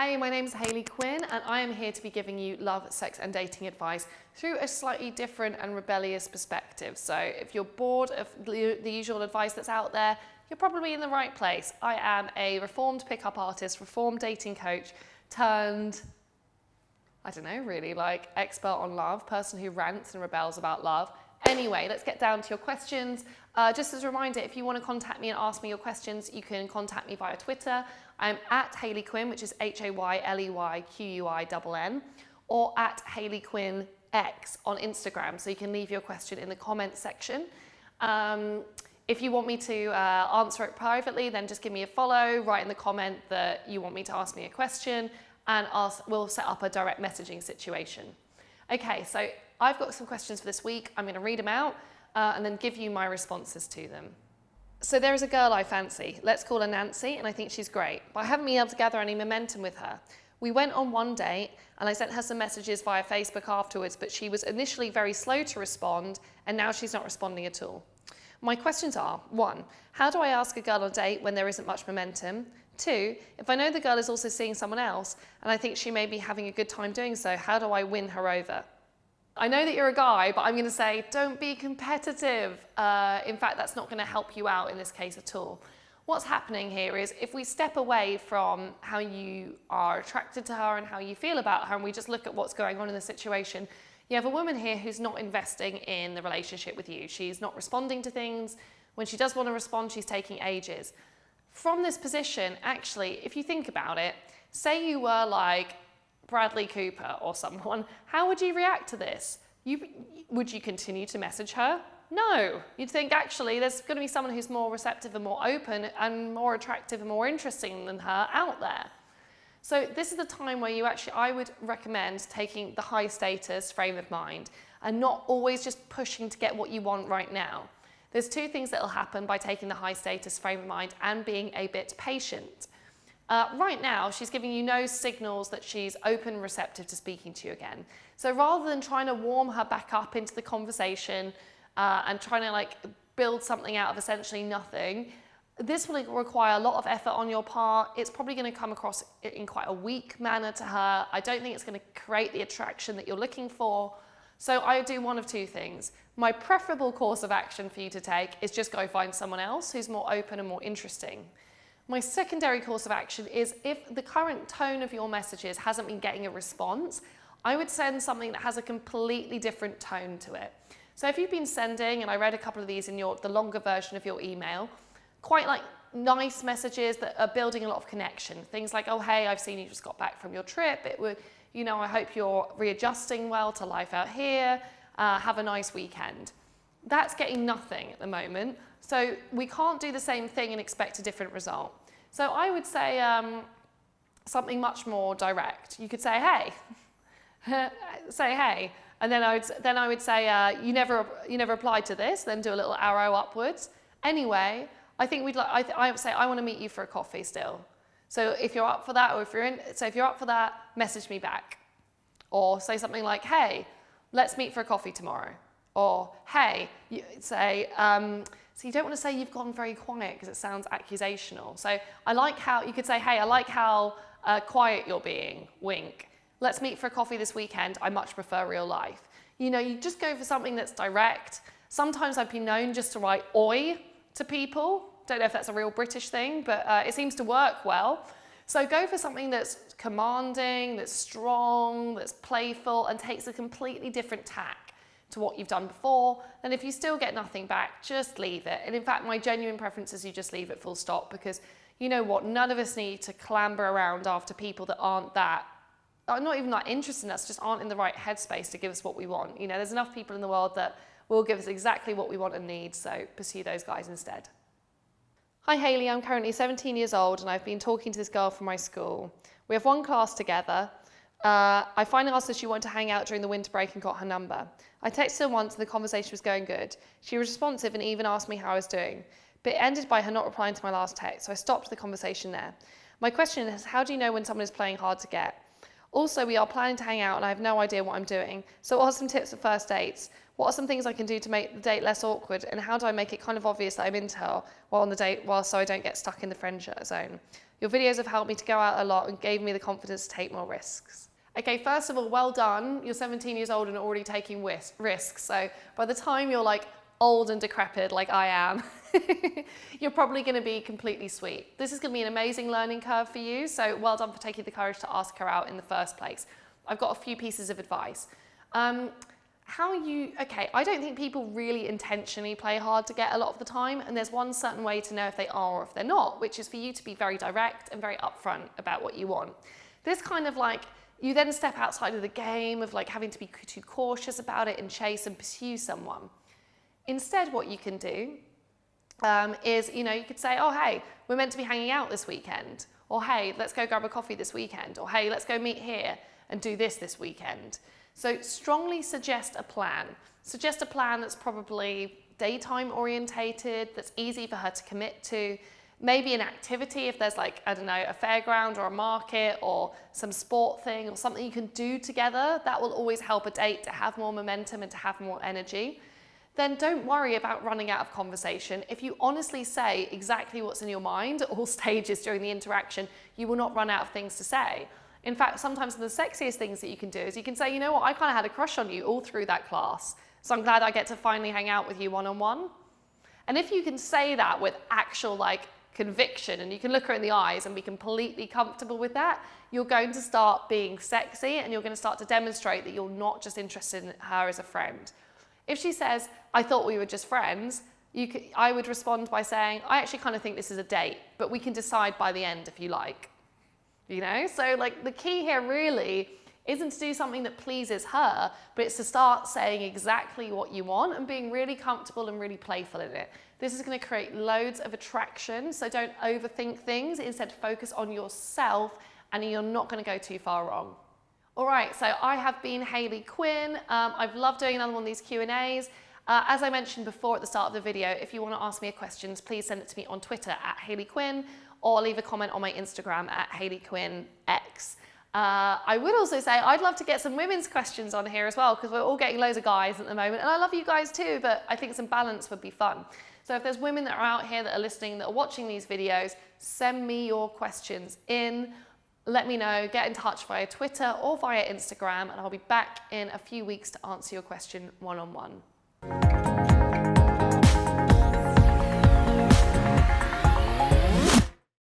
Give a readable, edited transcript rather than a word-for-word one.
Hey, my name's Hayley Quinn, and I am here to be giving you love, sex and dating advice through a slightly different and rebellious perspective. So if you're bored of the usual advice that's out there, you're probably in the right place. I am a reformed pickup artist, reformed dating coach, turned, I don't know really, like expert on love, person who rants and rebels about love. Anyway, let's get down to your questions. Just as a reminder, if you want to contact me and ask me your questions, you can contact me via Twitter. I'm at Hayley Quinn, which is HayleyQuinn, or at Hayley Quinn X on Instagram. So you can leave your question in the comments section. If you want me to answer it privately, then just give me a follow, write in the comment that you want me to ask me a question, and we'll set up a direct messaging situation. Okay, so I've got some questions for this week. I'm going to read them out and then give you my responses to them. So there is a girl I fancy. Let's call her Nancy, and I think she's great, but I haven't been able to gather any momentum with her. We went on one date, and I sent her some messages via Facebook afterwards, but she was initially very slow to respond, and now she's not responding at all. My questions are, 1, how do I ask a girl on a date when there isn't much momentum? 2, if I know the girl is also seeing someone else, and I think she may be having a good time doing so, how do I win her over? I know that you're a guy, but I'm going to say don't be competitive. In fact, that's not going to help you out in this case at all. What's happening here is if we step away from how you are attracted to her and how you feel about her, and we just look at what's going on in the situation, you have a woman here who's not investing in the relationship with you. She's not responding to things. When she does want to respond, she's taking ages. From this position, actually, if you think about it, say you were like Bradley Cooper or someone, how would you react to this? Would you continue to message her? No. You'd think actually there's going to be someone who's more receptive and more open and more attractive and more interesting than her out there. So this is the time where I would recommend taking the high status frame of mind and not always just pushing to get what you want right now. There's 2 things that will happen by taking the high status frame of mind and being a bit patient. Right now, she's giving you no signals that she's open and receptive to speaking to you again. So rather than trying to warm her back up into the conversation and trying to build something out of essentially nothing, this will require a lot of effort on your part. It's probably going to come across in quite a weak manner to her. I don't think it's going to create the attraction that you're looking for. So I do one of 2 things. My preferable course of action for you to take is just go find someone else who's more open and more interesting. My secondary course of action is if the current tone of your messages hasn't been getting a response, I would send something that has a completely different tone to it. So if you've been sending, and I read a couple of these in the longer version of your email, quite nice messages that are building a lot of connection. Things like, oh, hey, I've seen you just got back from your trip. I hope you're readjusting well to life out here. Have a nice weekend. That's getting nothing at the moment. So we can't do the same thing and expect a different result. So I would say something much more direct. You could say, hey, say, hey. And then I would say, you never replied to this, then do a little arrow upwards. Anyway, I think I would say, I want to meet you for a coffee still. So if you're up for that, if you're up for that, message me back. Or say something like, hey, let's meet for a coffee tomorrow. Or, hey, so you don't want to say you've gone very quiet because it sounds accusational. So I like how, you could say, hey, I like how quiet you're being, wink. Let's meet for a coffee this weekend. I much prefer real life. You just go for something that's direct. Sometimes I've been known just to write oi to people. Don't know if that's a real British thing, but it seems to work well. So go for something that's commanding, that's strong, that's playful, and takes a completely different tack to what you've done before. Then if you still get nothing back, just leave it. And in fact, my genuine preference is you just leave it full stop, because you know what, none of us need to clamber around after people that are not even that interested in us, just aren't in the right headspace to give us what we want. There's enough people in the world that will give us exactly what we want and need, so pursue those guys instead. Hi Hayley, I'm currently 17 years old and I've been talking to this girl from my school. We have one class together. I finally asked her if she wanted to hang out during the winter break and got her number. I texted her once and the conversation was going good. She was responsive and even asked me how I was doing, but it ended by her not replying to my last text, so I stopped the conversation there. My question is, how do you know when someone is playing hard to get? Also, we are planning to hang out and I have no idea what I'm doing. So what are some tips for first dates? What are some things I can do to make the date less awkward? And how do I make it kind of obvious that I'm into her while on the date, so I don't get stuck in the friend zone? Your videos have helped me to go out a lot and gave me the confidence to take more risks. Okay, first of all, well done. You're 17 years old and already taking risks. So by the time you're like old and decrepit like I am, you're probably going to be completely sweet. This is going to be an amazing learning curve for you. So well done for taking the courage to ask her out in the first place. I've got a few pieces of advice. I don't think people really intentionally play hard to get a lot of the time, and there's one certain way to know if they are or if they're not, which is for you to be very direct and very upfront about what you want. This kind of like, you then step outside of the game of like having to be too cautious about it and chase and pursue someone. Instead, what you can do is, you could say, oh, hey, we're meant to be hanging out this weekend, or hey, let's go grab a coffee this weekend, or hey, let's go meet here and do this weekend. So strongly suggest a plan. Suggest a plan that's probably daytime orientated, that's easy for her to commit to. Maybe an activity, if there's like, I don't know, a fairground or a market or some sport thing or something you can do together, that will always help a date to have more momentum and to have more energy. Then don't worry about running out of conversation. If you honestly say exactly what's in your mind at all stages during the interaction, you will not run out of things to say. In fact, sometimes the sexiest things that you can do is you can say, you know what, I kind of had a crush on you all through that class, so I'm glad I get to finally hang out with you one-on-one. And if you can say that with actual like conviction and you can look her in the eyes and be completely comfortable with that, you're going to start being sexy and you're going to start to demonstrate that you're not just interested in her as a friend. If she says, I thought we were just friends, I would respond by saying, I actually kind of think this is a date, but we can decide by the end if you like. So like the key here really isn't to do something that pleases her, but it's to start saying exactly what you want and being really comfortable and really playful in it. This is going to create loads of attraction, so don't overthink things. Instead, focus on yourself and you're not going to go too far wrong. All right, so I have been Hayley Quinn. I've loved doing another one of these Q&As. As I mentioned before at the start of the video, if you want to ask me a question, please send it to me on Twitter at Hayley Quinn, or leave a comment on my Instagram at HayleyQuinnX. I would also say I'd love to get some women's questions on here as well, because we're all getting loads of guys at the moment, and I love you guys too, but I think some balance would be fun. So if there's women that are out here that are listening, that are watching these videos, send me your questions in. Let me know, get in touch via Twitter or via Instagram, and I'll be back in a few weeks to answer your question one-on-one.